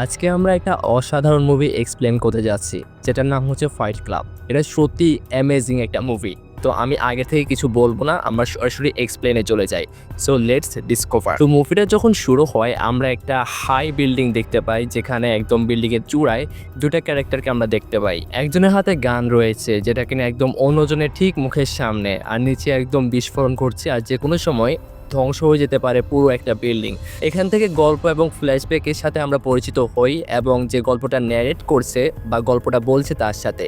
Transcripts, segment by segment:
আজকে আমরা একটা অসাধারণ মুভি এক্সপ্লেন করতে যাচ্ছি, যেটার নাম হচ্ছে ফাইট ক্লাব। এটা সত্যি অ্যামেজিং একটা মুভি। তো আমি আগে থেকে কিছু বলবো না, আমরা সরাসরি এক্সপ্লেনে চলে যাই। So let's discover. তো মুভিটা যখন শুরু হয় আমরা একটা হাই বিল্ডিং দেখতে পাই, যেখানে একদম বিল্ডিংয়ের চূড়ায় দুটা ক্যারেক্টারকে আমরা দেখতে পাই। একজনের হাতে গান রয়েছে, যেটা কিনা একদম অন্যজনের ঠিক মুখের সামনে, আর নিচে একদম বিস্ফোরণ করছে, আর যে কোনো সময় ধ্বংস হয়ে যেতে পারে পুরো একটা বিল্ডিং। এখান থেকে গল্প এবং ফ্ল্যাশব্যাকের সাথে আমরা পরিচিত হই, এবং যে গল্পটা ন্যারেট করছে বা গল্পটা বলছে তার সাথে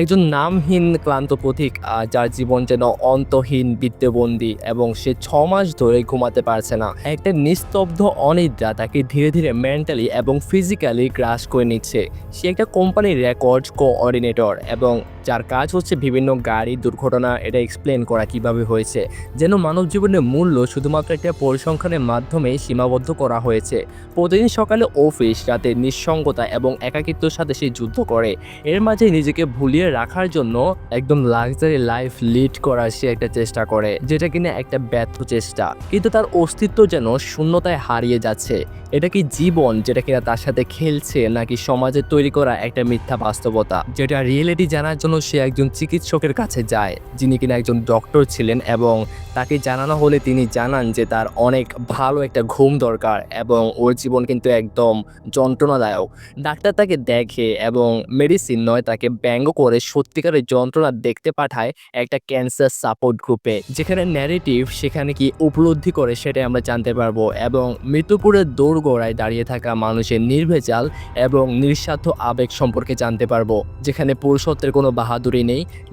একজন নামহীন ক্লান্ত পথিক, যার জীবন যেন অন্তহীন বৃত্তবন্দী, এবং সে 6 মাস ধরে ঘুমাতে পারছে না। একটা নিস্তব্ধ অনিদ্রা তাকে ধীরে ধীরে মেন্টালি এবং ফিজিক্যালি গ্রাস করে নিচ্ছে। সে একটা কোম্পানির রেকর্ড কোঅর্ডিনেটর, এবং যার কাজ হচ্ছে বিভিন্ন গাড়ি দুর্ঘটনা এটা এক্সপ্লেন করা কিভাবে হয়েছে, যেন মানব জীবনের মূল্য শুধুমাত্র একটা পরিসংখ্যানের মাধ্যমে সীমাবদ্ধ করা হয়েছে। প্রতিদিন সকালে অফিস, রাতে নিঃসঙ্গতা এবং একাকিত্বের সাথে সে যুদ্ধ করে। এর মাঝে নিজেকে ভুলিয়ে রাখার জন্য একদম লাক্সারি লাইফ লিড করার সে একটা চেষ্টা করে, যেটা কিনা একটা ব্যর্থ চেষ্টা। কিন্তু তার অস্তিত্ব যেন শূন্যতায় হারিয়ে যাচ্ছে। এটা কি জীবন যেটা কিনা তার সাথে খেলছে, নাকি সমাজের তৈরি করা একটা মিথ্যা বাস্তবতা? যেটা রিয়েলিটি জানার জন্য সে একজন চিকিৎসকের কাছে যায়, যিনি কিনা একজন ডক্টর ছিলেন, এবং তাকে জানানো হলে তিনি জানান যে তার অনেক ভালো একটা ঘুম দরকার, এবং ওর জীবন কিন্তু একদম যন্ত্রণাদায়ক। ডাক্তার তাকে দেখে এবং মেডিসিন নয়, তাকে ব্যঙ্গ করে সত্যিকারের যন্ত্রণা দেখতে পাঠায় একটা ক্যান্সার সাপোর্ট গ্রুপে, যেখানে ন্যারেটিভ সেখানে কি উপলব্ধি করে সেটাই আমরা জানতে পারবো, এবং মৃত্যুপুরের দোরগোড়ায় দাঁড়িয়ে থাকা মানুষের নির্ভেজাল এবং নিঃস্বার্থ আবেগ সম্পর্কে জানতে পারবো, যেখানে পুরুষত্বের কোনো বাহাদুরি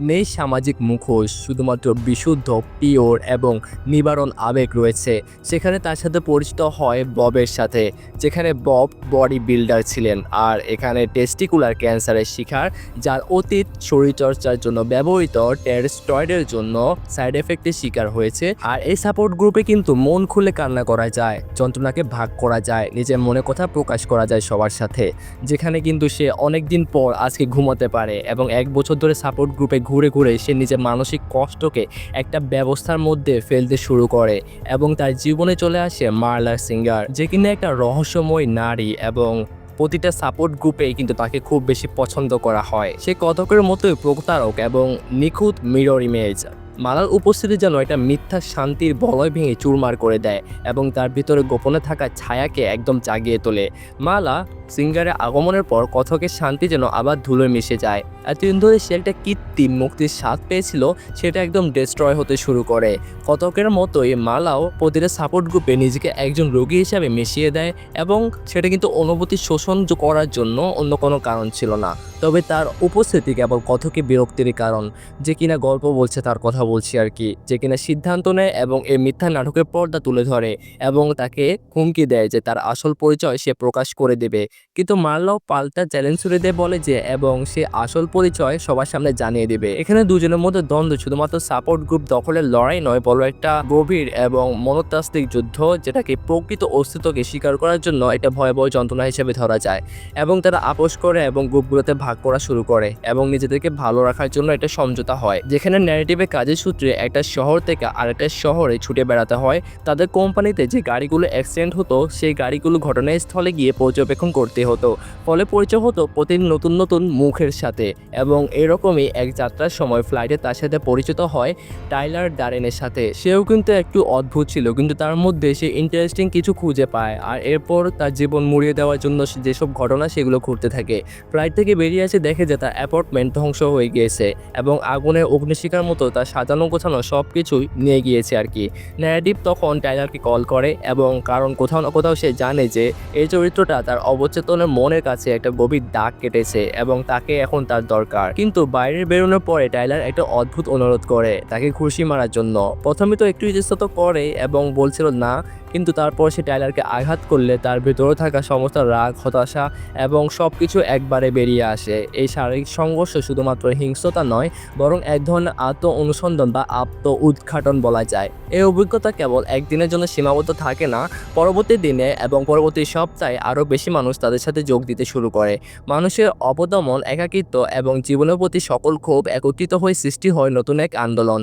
নেই সামাজিক মুখোশ, শুধুমাত্র বিশুদ্ধ পিওর এবং নিবারণ আবেগ রয়েছে। সেখানে তার সাথে পরিচিত হয় ববের সাথে, যেখানে বব বডি বিল্ডার ছিলেন, আর এখানে টেস্টিকুলার ক্যান্সারের শিকার, যার অতীত শরীরচর্চার জন্য ব্যবহৃত স্টেরয়েডের জন্য সাইড এফেক্টের শিকার হয়েছে। আর এই সাপোর্ট গ্রুপে কিন্তু মন খুলে কান্না করা যায়, যন্ত্রণাকে ভাগ করা যায়, নিজের মনে কথা প্রকাশ করা যায় সবার সাথে। যেখানে কিন্তু সে অনেক দিন পর আজকে ঘুমাতে পারে, এবং 1 বছর ধরে সাপোর্ট গ্রুপে ঘুরে ঘুরে সে নিজের মানসিক কষ্টকে একটা ব্যবস্থার মধ্যে ফেলতে শুরু করে, এবং তার জীবনে চলে আসে মার্লা সিঙ্গার, যে কিনা একটা রহস্যময় নারী, এবং প্রতিটা সাপোর্ট গ্রুপেই কিন্তু তাকে খুব বেশি পছন্দ করা হয়। সে কতকের মতোই প্রতারক এবং নিখুঁত মিরর ইমেজ। মালার উপস্থিতি যেন একটা মিথ্যা শান্তির বলয় ভেঙে চুরমার করে দেয়, এবং তার ভিতরে গোপনে থাকা ছায়াকে একদম জাগিয়ে তোলে। মালা সিঙ্গারের আগমনের পর কথকের শান্তি যেন আবার ধুলোয় মিশে যায়। এতদিন ধরে সে একটা কৃত্রিম মুক্তির স্বাদ পেয়েছিল, সেটা একদম ডিস্ট্রয় হতে শুরু করে। কথকের মতোই মালাও প্রতিটা সাপোর্ট গ্রুপে নিজেকে একজন রোগী হিসাবে মিশিয়ে দেয়, এবং সেটা কিন্তু অনুভূতি শোষণ করার জন্য অন্য কোনো কারণ ছিল না। তবে তার উপস্থিতি কেবল কথকে বিরক্তির কারণ, যে কিনা গল্প বলছে তার কথা বলছি আর কি, যে কিনা সিদ্ধান্ত নেয় এবং এই মিথ্যা নাটকের পর্দা তুলে ধরে, এবং তাকে হুমকি দেয় যে তার আসল পরিচয় সে প্রকাশ করে দেবে। কিন্তু মার্লাও পাল্টা চ্যালেঞ্জ ছুড়ে দিয়ে বলে যে এবং সে আসল পরিচয় সবার সামনে জানিয়ে দেবে। এখানে দুজনের মধ্যে দ্বন্দ্ব শুধুমাত্র সাপোর্ট গ্রুপ দখলের লড়াই নয়, বড় একটা গভীর এবং মনস্তাত্ত্বিক যুদ্ধ, যেটাকে প্রকৃত অস্তিত্বকে স্বীকার করার জন্য একটা ভয়াবহ যন্ত্রণা হিসেবে ধরা যায়। এবং তারা আপোষ করে এবং গ্রুপগুলোতে ভাগ করা শুরু করে, এবং নিজেদেরকে ভালো রাখার জন্য একটা সমঝোতা হয়, যেখানে ন্যারেটিভে কাজের সূত্রে একটা শহর থেকে আরেকটা শহরে ছুটে বেড়াতে হয়। তাদের কোম্পানিতে যে গাড়িগুলো অ্যাক্সিডেন্ট হতো, সেই গাড়িগুলো ঘটনাস্থলে গিয়ে পর্যবেক্ষণ করতে হতো, ফলে পরিচয় হতো প্রতিদিন নতুন নতুন মুখের সাথে। এবং এরকমই এক যাত্রার সময় ফ্লাইটে তার সাথে পরিচিত হয় টাইলার ডারেনের সাথে। সেও কিন্তু একটু অদ্ভুত ছিল, কিন্তু তার মধ্যে সে ইন্টারেস্টিং কিছু খুঁজে পায়, আর এরপর তার জীবন মুড়িয়ে দেওয়ার জন্য যেসব ঘটনা সেগুলো ঘটতে থাকে। ফ্লাইট থেকে বেরিয়ে এসে দেখে যে তার অ্যাপার্টমেন্ট ধ্বংস হয়ে গিয়েছে, এবং আগুনে অগ্নিশিখার মতো তার সাজানো গোছানো সব কিছুই নিয়ে গিয়েছে আর কি। ন্যারেটিভ তখন টাইলারকে কল করে, এবং কারণ কোথাও না কোথাও সে জানে যে এই চরিত্রটা তার অবচেতনের মনের কাছে একটা গভীর দাগ কেটেছে, এবং তাকে এখন তার দরকার। কিন্তু বাইরে বেরোনোর পরে টাইলার একটা অদ্ভুত অনুরোধ করে তাকে ঘুষি মারার জন্য। প্রথমে তো একটু ইতস্তত করে এবং বলছিল না, কিন্তু তারপর সে টাইলারকে আঘাত করলে তার ভিতরে থাকা সমস্ত রাগ, হতাশা এবং সব কিছু একবারে বেরিয়ে আসে। এই শারীরিক সংঘর্ষ শুধুমাত্র হিংস্রতা নয়, বরং এক ধরনের আত্ম অনুসন্ধান বা আত্ম উদ্ঘাটন বলা যায়। এই অভিজ্ঞতা কেবল একদিনের জন্য সীমাবদ্ধ থাকে না, পরবর্তী দিনে এবং পরবর্তী সপ্তাহে আরও বেশি মানুষ তাদের সাথে যোগ দিতে শুরু করে। মানুষের অবদমন, একাকিত্ব এবং জীবনের প্রতি সকল ক্ষোভ একত্রিত হয়ে সৃষ্টি হয় নতুন এক আন্দোলন।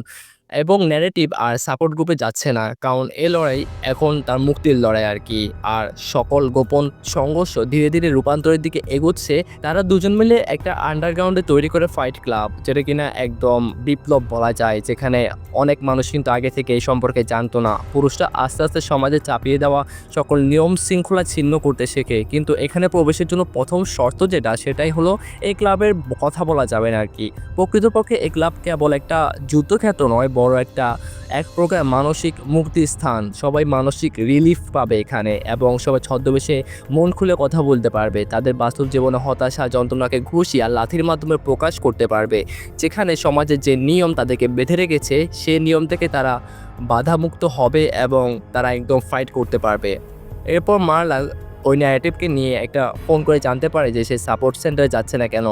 এবং ন্যারেটিভ আর সাপোর্ট গ্রুপে যাচ্ছে না, কারণ এই লড়াই এখন তার মুক্তির লড়াই আর কি। আর সকল গোপন সংঘর্ষ ধীরে ধীরে রূপান্তরের দিকে এগোচ্ছে। তারা দুজন মিলে একটা আন্ডারগ্রাউন্ডে তৈরি করে ফাইট ক্লাব, যেটা কিনা একদম বিপ্লব বলা যায়, যেখানে অনেক মানুষ কিন্তু আগে থেকে এই সম্পর্কে জানতো না। পুরুষরা আস্তে আস্তে সমাজে চাপিয়ে দেওয়া সকল নিয়ম শৃঙ্খলা ছিন্ন করতে শেখে, কিন্তু এখানে প্রবেশের জন্য প্রথম শর্ত যেটা, সেটাই হলো এই ক্লাবের কথা বলা যাবে না আর কি। প্রকৃতপক্ষে এই ক্লাব কেবল একটা যুদ্ধক্ষেত্র নয়, বড় একটা এক প্রকার মানসিক মুক্তির স্থান। সবাই মানসিক রিলিফ পাবে এখানে, এবং সবাই ছদ্মবেশে মন খুলে কথা বলতে পারবে, তাদের বাস্তব জীবনে হতাশা যন্ত্রণাকে ঘুষি আর লাথির মাধ্যমে প্রকাশ করতে পারবে। যেখানে সমাজের যে নিয়ম তাদেরকে বেঁধে রেখেছে, সে নিয়ম থেকে তারা বাধামুক্ত হবে এবং তারা একদম ফাইট করতে পারবে। এরপর মার্লা ওই ন্যারেটিভকে নিয়ে একটা ফোন করে জানতে পারে যে সে সাপোর্ট সেন্টারে যাচ্ছে না কেন।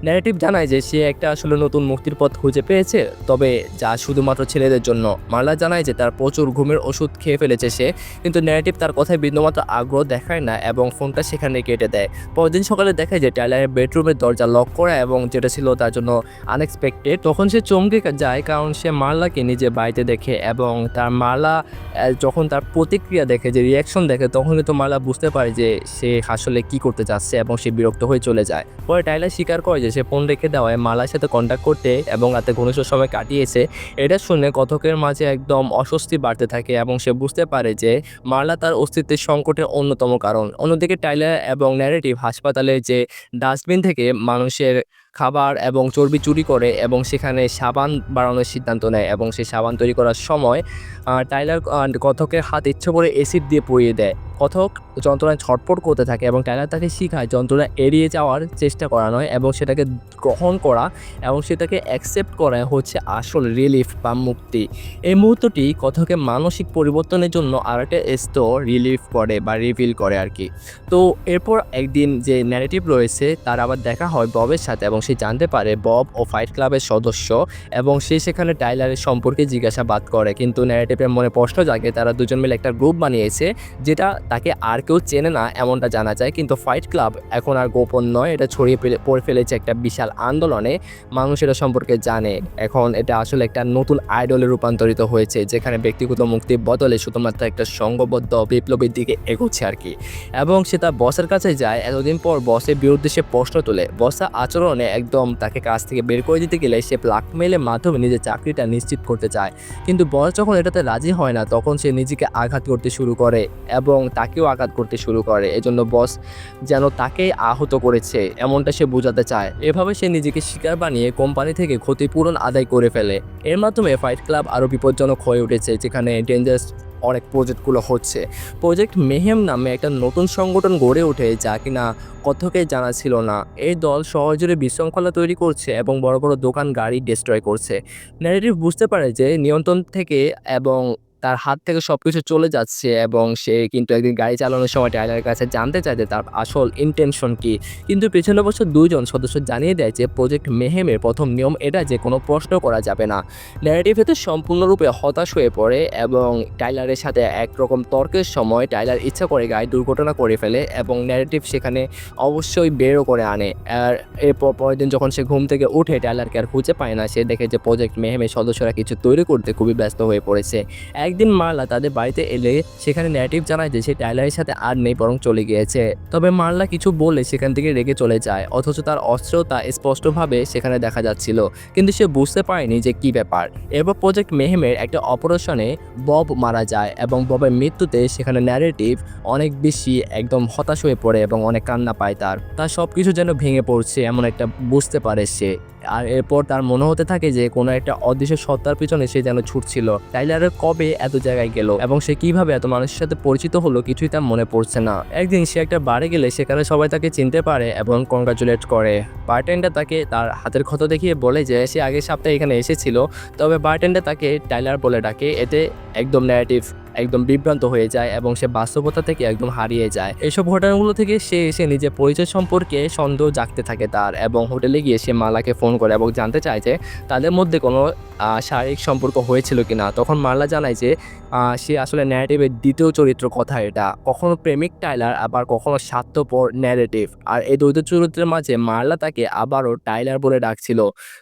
ন্যারেটিভ জানায় যে সে একটা আসলে নতুন মুক্তির পথ খুঁজে পেয়েছে, তবে যা শুধুমাত্র ছেলেদের জন্য। মার্লা জানায় যে তার প্রচুর ঘুমের ওষুধ খেয়ে ফেলেছে সে, কিন্তু ন্যারেটিভ তার কথায় বিন্দুমাত্র আগ্রহ দেখায় না এবং ফোনটা সেখানে কেটে দেয়। পরদিন সকালে দেখায় যে টাইলারের বেডরুমের দরজা লক করা, এবং যেটা ছিল তার জন্য আনএক্সপেক্টেড। তখন সে চমকে যায়, কারণ সে মার্লাকে নিজে বাড়িতে দেখে, এবং তার মার্লা যখন তার প্রতিক্রিয়া দেখে, যে রিয়াকশন দেখে, তখন কিন্তু মার্লা বুঝতে পারে যে সে আসলে কি করতে চাচ্ছে, এবং সে বিরক্ত হয়ে চলে যায়। পরে টাইলার স্বীকার করে যে সে ফোন রেখে দেওয়ায় মার্লার সাথে কন্ট্যাক্ট করতে এবং রাতে ঘনিষ্ঠ সময় কাটিয়েছে। এটা শুনে কথকের মাঝে একদম অস্বস্তি বাড়তে থাকে, এবং সে বুঝতে পারে যে মার্লা তার অস্তিত্বের সংকটের অন্যতম কারণ। অন্যদিকে টাইলার এবং ন্যারেটিভ হাসপাতালে যে ডাস্টবিন থেকে মানুষের খাবার এবং চর্বি চুরি করে এবং সেখানে সাবান বানানোর সিদ্ধান্ত নেয়, এবং সেই সাবান তৈরি করার সময় টাইলার কথকের হাত ইচ্ছে করে অ্যাসিড দিয়ে পুড়িয়ে দেয়। কথক যন্ত্রণায় ছটফট করতে থাকে, এবং টাইলার তাকে শেখায় যন্ত্রণা এড়িয়ে যাওয়ার চেষ্টা করা নয়, এবং সেটাকে গ্রহণ করা এবং সেটাকে অ্যাকসেপ্ট করা হচ্ছে আসল রিলিফ বা মুক্তি। এই মুহূর্তটি কথকের মানসিক পরিবর্তনের জন্য আর একটা স্তর রিলিফ করে বা রিভিল করে আর কি। তো এরপর একদিন যে ন্যারেটিভ রয়েছে তার আবার দেখা হয় ববের সাথে, এবং সে জানতে পারে বব ও ফাইট ক্লাবের সদস্য, এবং সে সেখানে টাইলারের সম্পর্কে জিজ্ঞাসাবাদ করে। কিন্তু ন্যারেটিভের মনে প্রশ্ন জাগে, তারা দুজন মিলে একটা গ্রুপ বানিয়েছে যেটা তাকে আর কেউ চেনে না এমনটা জানা যায়। কিন্তু ফাইট ক্লাব এখন আর গোপন নয়, এটা ছড়িয়ে পড়ে ফেলেছে একটা বিশাল আন্দোলনে। মানুষ এটা সম্পর্কে জানে। এখন এটা আসলে একটা নতুন আইডলে রূপান্তরিত হয়েছে, যেখানে ব্যক্তিগত মুক্তির বদলে শুধুমাত্র একটা সংঘবদ্ধ বিপ্লবের দিকে এগোচ্ছে আর কি। এবং সে তার বসের কাছে যায়। এতদিন পর বসের বিরুদ্ধে সে প্রশ্ন তোলে। বসের আচরণে একদম তাকে কাজ থেকে বের করে দিতে গেলে সে ব্ল্যাকমেইলের মাধ্যমে নিজের চাকরিটা নিশ্চিত করতে চায়। কিন্তু বস যখন এটাতে রাজি হয় না, তখন সে নিজেকে আঘাত করতে শুরু করে এবং তাকেও আঘাত করতে শুরু করে। এজন্য বস যেন তাকেই আহত করেছে এমনটা সে বোঝাতে চায়। এভাবে সে নিজেকে শিকার বানিয়ে কোম্পানি থেকে ক্ষতিপূরণ আদায় করে ফেলে। এর মাধ্যমে ফাইট ক্লাব আরও বিপজ্জনক হয়ে উঠেছে, যেখানে ডেঞ্জারাস অনেক প্রজেক্টগুলো হচ্ছে। প্রজেক্ট মেহেম নামে একটা নতুন সংগঠন গড়ে ওঠে, যা কিনা কথকে জানা ছিল না। এই দল শহর জুড়ে বিশৃঙ্খলা তৈরি করছে এবং বড় বড় দোকান গাড়ি ডিস্ট্রয় করছে। ন্যারেটিভ বুঝতে পারে যে নিয়ন্ত্রণ থেকে এবং তার হাত থেকে সবকিছু চলে যাচ্ছে, এবং সে কিন্তু একদিন গাড়ি চালানোর সময় টাইলারের কাছে জানতে চায় যে তার আসল ইন্টেনশন কি। কিন্তু পেছনে বছর দুইজন সদস্য জানিয়ে দেয় যে প্রজেক্ট মেহেমের প্রথম নিয়ম এটা যে কোনো প্রশ্ন করা যাবে না। ন্যারেটিভ এতে সম্পূর্ণরূপে হতাশ হয়ে পড়ে, এবং টাইলারের সাথে একরকম তর্কের সময় টাইলার ইচ্ছা করে গাড়ি দুর্ঘটনা করে ফেলে, এবং ন্যারেটিভ সেখানে অবশ্যই বেরও করে আনে। আর এরপর পরের দিন যখন সে ঘুম থেকে উঠে টাইলারকে আর খুঁজে পায় না, সে দেখে যে প্রজেক্ট মেহেমের সদস্যরা কিছু তৈরি করতে খুবই ব্যস্ত হয়ে পড়েছে। একদিন মার্লা তাদের বাড়িতে এলে সেখানে ন্যারেটিভ জানায় যে সে টাইলারের সাথে আর নেই, বরং চলে গিয়েছে। তবে মার্লা কিছু বলে সেখান থেকে রেগে চলে যায়, অথচ তার অস্ত্রতা স্পষ্টভাবে সেখানে দেখা যাচ্ছিল, কিন্তু সে বুঝতে পারেনি যে কি ব্যাপার। এরপর প্রজেক্ট মেহেমের একটা অপারেশনে বব মারা যায়, এবং ববের মৃত্যুতে সেখানে ন্যারেটিভ অনেক বেশি একদম হতাশ হয়ে পড়ে এবং অনেক কান্না পায়। তার সব কিছু যেন ভেঙে পড়ছে এমন একটা বুঝতে পারে সে। আর এরপর তার মনে হতে থাকে যে কোনো একটা অদৃশ্য সত্তার পিছনে সে যেন ছুটছিল। টাইলারের কবে এত জায়গায় গেল এবং সে কিভাবে এত মানুষের সাথে পরিচিত হলো কিছুই তার মনে পড়ছে না। একদিন সে একটা বারে গেলে সেখানে সবাই তাকে চিনতে পারে এবং কংগ্রাচুলেট করে। বারটেন্ডার তাকে তার হাতের ক্ষত দেখিয়ে বলে যে সে আগের সপ্তাহে এখানে এসেছিল, তবে বারটেন্ডার তাকে টাইলার বলে ডাকে। এতে একদম ন্যারেটিভ একদম বিভ্রান্ত হয়ে যায় এবং সে বাস্তবতা থেকে একদম হারিয়ে যায়। এসব ঘটনাগুলো থেকে সে এসে নিজের পরিচয় সম্পর্কে সন্দেহ জাগতে থাকে তার, এবং হোটেলে গিয়ে সে মালাকে ফোন করে এবং জানতে চায় যে তাদের মধ্যে কোনো শারীরিক সম্পর্ক হয়েছিল কিনা। তখন মার্লা জানায় যে সে আসলে ন্যারেটিভের দ্বিতীয় চরিত্র কথা এটা, কখনো প্রেমিক টাইলার আবার কখনো স্বার্থপর ন্যারেটিভ। আর এই দ্বৈত চরিত্রের মাঝে মার্লা তাকে আবারও টাইলার বলে ডাকছিল।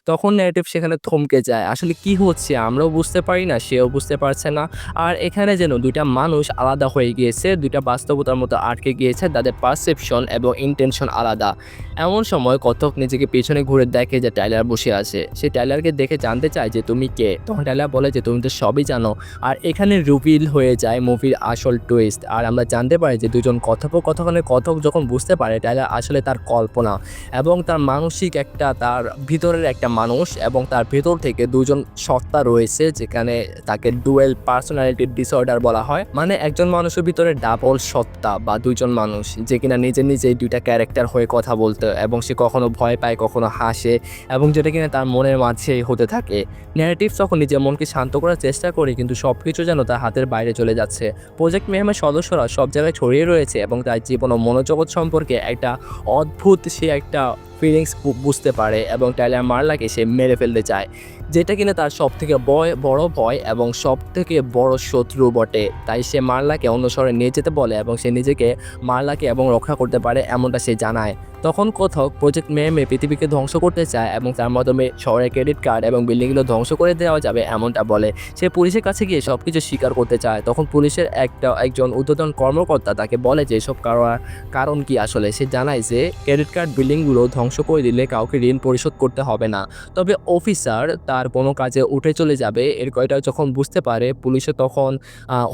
তখন ন্যারেটিভ সেখানে থমকে যায়, আসলে কি হচ্ছে আমরাও বুঝতে পারি না, সেও বুঝতে পারছে না। আর এখানে যেন দুইটা মানুষ আলাদা হয়ে গিয়েছে, দুইটা বাস্তবতার মতো আটকে গিয়েছে, তাদের পারসেপশন এবং ইন্টেনশন আলাদা। এমন সময় কথক নিজেকে পেছনে ঘুরে দেখে যে টাইলার বসে আছে। সে টাইলারকে দেখে জানতে চায় যে তুমি কে। তখন টাইলার বলে যে তুমি তো সবই জানো। আর এখানে রিভিল হয়ে যায় মুভির আসল টুইস্ট। আর আমরা জানতে পারি যে দুজন কথোপকথনে কথক যখন বুঝতে পারে টাইলার আসলে তার কল্পনা এবং তার মানসিক একটা, তার ভিতরের একটা মানুষ, এবং তার ভেতর থেকে দুজন সত্তা রয়েছে, যেখানে তাকে ডুয়েল পার্সোনালিটি ডিসঅর্ডার বলা হয়। মানে একজন মানুষের ভিতরে ডাবল সত্তা বা দুইজন মানুষ, যে কিনা নিজে নিজেই দুইটা ক্যারেক্টার হয়ে কথা বলতে, এবং সে কখনো ভয় পায় কখনো হাসে, এবং যেটা কিনা তার মনের মাঝেই হতে থাকে। ন্যারেটিভ তখন নিজের মনকে শান্ত করার চেষ্টা করে, কিন্তু সবকিছু যেন তার হাতের বাইরে চলে যাচ্ছে। প্রজেক্ট মেহমের সদস্যরা সব জায়গায় ছড়িয়ে রয়েছে এবং তার জীবন ও মনোজগৎ সম্পর্কে একটা অদ্ভুত সে একটা ফিলিংস বুঝতে পারে, এবং টাইলার মার্লাকে সে মেরে ফেলতে চায়, যেটা কিনা তার সব থেকে বড় ভয় এবং সব থেকে বড় শত্রু বটে। তাই সে মার্লাকে অন্য শহরে নিয়ে যেতে বলে এবং সে নিজেকে মার্লাকে এবং রক্ষা করতে পারে এমনটা সে জানায়। তখন কথক প্রজেক্ট মেহমে পৃথিবীকে ধ্বংস করতে চায় এবং তার মাধ্যমে শহরের ক্রেডিট কার্ড এবং বিল্ডিংগুলো ধ্বংস করে দেওয়া যাবে এমনটা বলে। সে পুলিশের কাছে গিয়ে সব কিছু স্বীকার করতে চায়। তখন পুলিশের একজন ঊর্ধ্বতন কর্মকর্তা তাকে বলে যে এসব কারণ কি আসলে। সে জানায় যে ক্রেডিট কার্ড বিল্ডিংগুলো ধ্বংস করে দিলে কাউকে ঋণ পরিশোধ করতে হবে না, তবে অফিসার তার কোনো কাজে উঠে চলে যাবে। এর কয়টা যখন বুঝতে পারে পুলিশে, তখন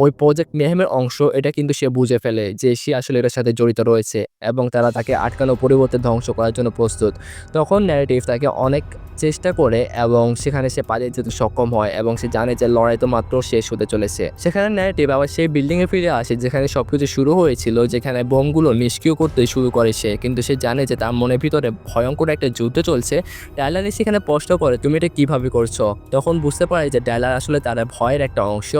ওই প্রজেক্ট মেহমের অংশ এটা কিন্তু সে বুঝে ফেলে যে সে আসলে এটার সাথে জড়িত রয়েছে, এবং তারা তাকে আটকানোর পরিবর্তে ধ্বংস করার জন্য প্রস্তুত। তখন ন্যারেটিভ তাকে অনেক চেষ্টা করে এবং সেখানে সে পালিয়ে যেতে সক্ষম হয়, এবং সে জানে যে লড়াই তো মাত্র শেষ হতে চলেছে। সেখানে ন্যারেটিভ আবার সেই বিল্ডিংয়ে ফিরে আসে যেখানে সবকিছু শুরু হয়েছিল, যেখানে বোমগুলো নিষ্ক্রিয় করতে শুরু করে সে, কিন্তু সে জানে যে তার মনের ভিতরে ভয়ঙ্কর একটা যুদ্ধ চলছে। টাইলার সেখানে প্রশ্ন করে তুমি এটা কিভাবে করছো। তখন বুঝতে পারে যে টাইলার আসলে তার ভয়ের একটা অংশ,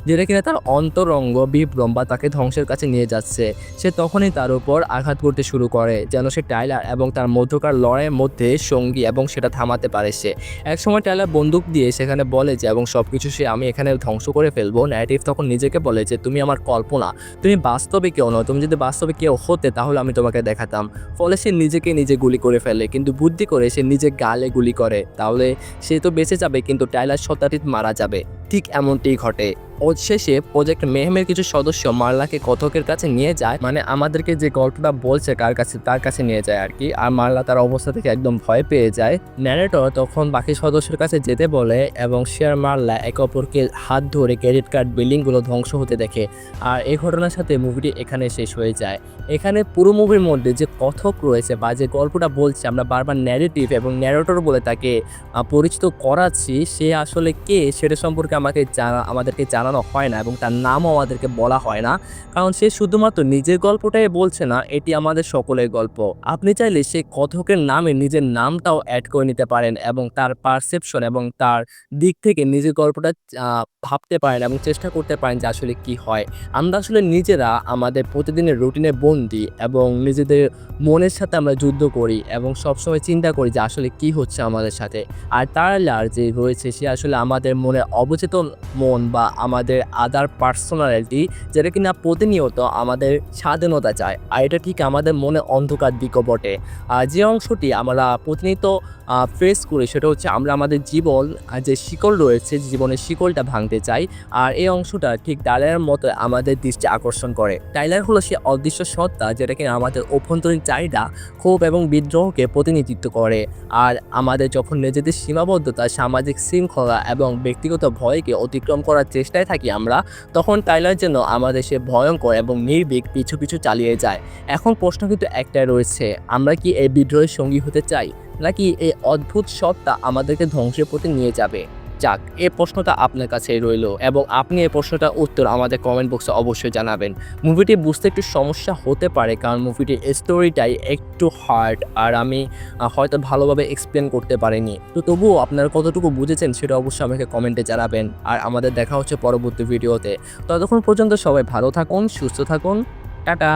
যেটা কিনা তার অন্তরঙ্গ বিভ্রম বা তাকে ধ্বংসের কাছে নিয়ে যাচ্ছে। সে তখনই তার উপর আঘাত করতে শুরু করে, যেন সে টাইলার এবং তার মধ্যকার লড়াইয়ের মধ্যে সঙ্গী, এবং সেটা থামাতে পারে সে। একসময় টাইলার বন্দুক দিয়ে সেখানে বলে যে এবং সবকিছু সে আমি এখানে ধ্বংস করে ফেলবো। ন্যারেটিভ তখন নিজেকে বলে যে তুমি আমার কল্পনা, তুমি বাস্তবে কেউ নয়, তুমি যদি বাস্তবে কেউ হতে তাহলে আমি তোমাকে দেখাতাম। ফলে সে নিজেকে নিজে গুলি করে ফেলে, কিন্তু বুদ্ধি করে সে নিজে গালে গুলি করে, তাহলে সে তো বেঁচে যাবে কিন্তু টাইলার সত্তাটি মারা যাবে। ঠিক এমনটিই ঘটে। শেষে প্রজেক্ট মেহমের কিছু সদস্য মার্লাকে কথকের কাছে নিয়ে যায়, মানে আমাদেরকে যে গল্পটা বলছে তার কাছে নিয়ে যায় আর কি। আর মার্লা তার অবস্থা থেকে একদম ভয় পেয়ে যায়। ন্যারেটর তখন বাকি সদস্যের কাছে যেতে বলে, এবং শেয়ার মার্লা একে অপরকে হাত ধরে ক্রেডিট কার্ড বিল্ডিংগুলো ধ্বংস হতে দেখে। আর এই ঘটনার সাথে মুভিটি এখানে শেষ হয়ে যায়। এখানে পুরো মুভির মধ্যে যে কথক রয়েছে বা যে গল্পটা বলছে, আমরা বারবার ন্যারেটিভ এবং ন্যারেটর বলে তাকে পরিচিত করাচ্ছি, সে আসলে কে সেটা সম্পর্কে আমাদেরকে জানানো হয় না, এবং তার নামও আমাদেরকে বলা হয় না, কারণ সে শুধুমাত্র নিজের গল্পটাই বলছে না, এটি আমাদের সকলের গল্প। আপনি চাইলে সেই কথকের নামে নিজের নামটাও অ্যাড করে নিতে পারেন, এবং তার পারসেপশন এবং তার দিক থেকে নিজের গল্পটা ভাবতে পারেন এবং চেষ্টা করতে পারেন যে আসলে কি হয়। আমরা আসলে নিজেরা আমাদের প্রতিদিনের রুটিনে বন্দি, এবং নিজেদের মনের সাথে আমরা যুদ্ধ করি এবং সবসময় চিন্তা করি যে আসলে কি হচ্ছে আমাদের সাথে। আর টাইলার যে রয়েছে সে আসলে আমাদের মনের অবচেতন মন বা আমাদের আদার পার্সোনালিটি, যেটা কিনা প্রতিনিয়ত আমাদের স্বাধীনতা চায়। আর এটা ঠিক আমাদের মনে অন্ধকার দিকও বটে। যে অংশটি আমরা প্রতিনিয়ত ফেস করি সেটা হচ্ছে আমরা আমাদের জীবন যে শিকল রয়েছে, জীবনের শিকলটা ভাঙতে চাই। আর এই অংশটা ঠিক টাইলারের মতো আমাদের দৃষ্টি আকর্ষণ করে। টাইলার হলো সে অদৃশ্য সত্তা যেটা কিনা আমাদের অভ্যন্তরীণ চাহিদা, ক্ষোভ এবং বিদ্রোহকে প্রতিনিধিত্ব করে। আর আমাদের যখন নিজেদের সীমাবদ্ধতা, সামাজিক শৃঙ্খলা এবং ব্যক্তিগত ভয়কে অতিক্রম করার চেষ্টায় থাকি আমরা, তখন টাইলার যেন আমাদের সে ভয়ঙ্কর এবং নির্ভীক পিছু পিছু চালিয়ে যায়। এখন প্রশ্ন কিন্তু একটাই রয়েছে, আমরা কি এই বিদ্রোহের সঙ্গী হতে চাই, নাকি এই অদ্ভুত সত্তা আমাদেরকে ধ্বংসের পথে নিয়ে যাবে? যাক, এই প্রশ্নটা আপনার কাছেই রইলো এবং আপনি এই প্রশ্নটার উত্তর আমাদের কমেন্ট বক্সে অবশ্যই জানাবেন। মুভিটি বুঝতে একটু সমস্যা হতে পারে কারণ মুভিটির স্টোরিটাই একটু হার্ড আর আমি হয়তো ভালোভাবে এক্সপ্লেন করতে পারিনি। তো তবুও আপনারা কতটুকু বুঝেছেন সেটা অবশ্যই আমাকে কমেন্টে জানাবেন। আর আমাদের দেখা হচ্ছে পরবর্তী ভিডিওতে। ততক্ষণ পর্যন্ত সবাই ভালো থাকুন, সুস্থ থাকুন। টাটা।